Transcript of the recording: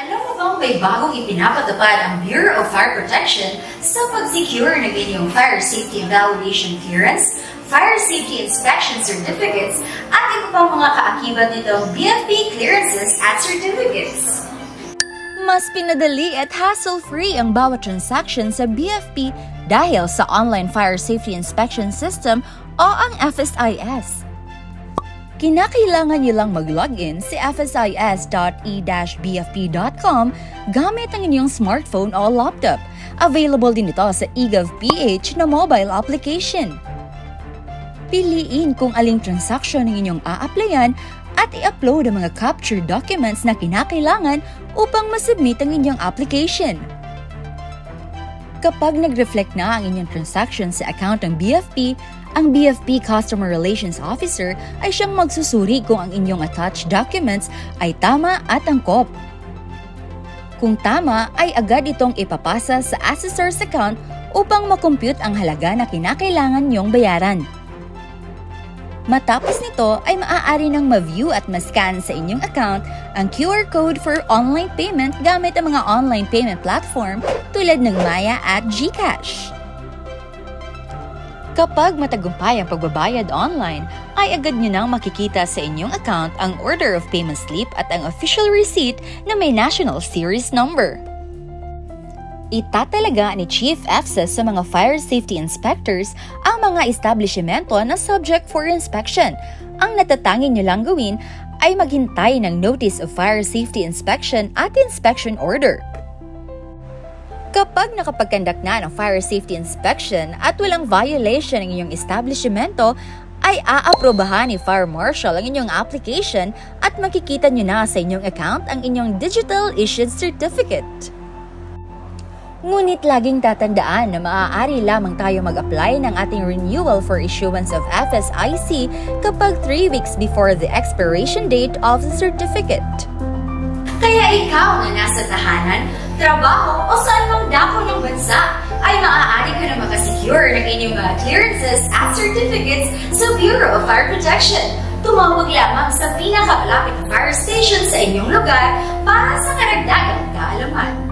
Alam mo bang may bagong ipinapatupad ang Bureau of Fire Protection sa pag-secure ng inyong Fire Safety Evaluation Clearance, Fire Safety Inspection Certificates, at iba pang mga kaakibat nitong BFP Clearances at Certificates. Mas pinadali at hassle-free ang bawat transaction sa BFP dahil sa Online Fire Safety Inspection System o ang FSIS. Kinakailangan niyo lang mag-login sa fsis.e-bfp.com gamit ang inyong smartphone o laptop. Available din ito sa eGovPH na mobile application. Piliin kung aling transaction ang inyong a-applyan at i-upload ang mga captured documents na kinakailangan upang masubmit ang inyong application. Kapag nag-reflect na ang inyong transaction sa account ng BFP, ang BFP Customer Relations Officer ay siyang magsusuri kung ang inyong attached documents ay tama at angkop. Kung tama, ay agad itong ipapasa sa assessor's account upang makompute ang halaga na kinakailangan niyong bayaran. Matapos nito ay maaari nang ma-view at ma-scan sa inyong account ang QR code for online payment gamit ang mga online payment platform tulad ng Maya at GCash. Kapag matagumpay ang pagbabayad online, ay agad nyo nang makikita sa inyong account ang order of payment slip at ang official receipt na may national series number. Itatalaga ni Chief FSIS sa mga fire safety inspectors ang mga establishmento na subject for inspection. Ang natatanging nyo lang gawin ay maghintay ng Notice of Fire Safety Inspection at Inspection Order. Kapag nakapag-conduct na ng fire safety inspection at walang violation ng inyong establishmento, ay aaprobahan ni Fire Marshal ang inyong application at makikita nyo na sa inyong account ang inyong digital issued certificate. Ngunit laging tatandaan na maaari lamang tayo mag-apply ng ating renewal for issuance of FSIC kapag 3 weeks before the expiration date of the certificate. Kaya ikaw na nasa tahanan, trabaho o saan mang dako ng bansa ay maaari ka na makasecure ng inyong mga clearances at certificates sa Bureau of Fire Protection. Tumawag lamang sa pinakamalapit na fire station sa inyong lugar para sa karagdagang kaalaman.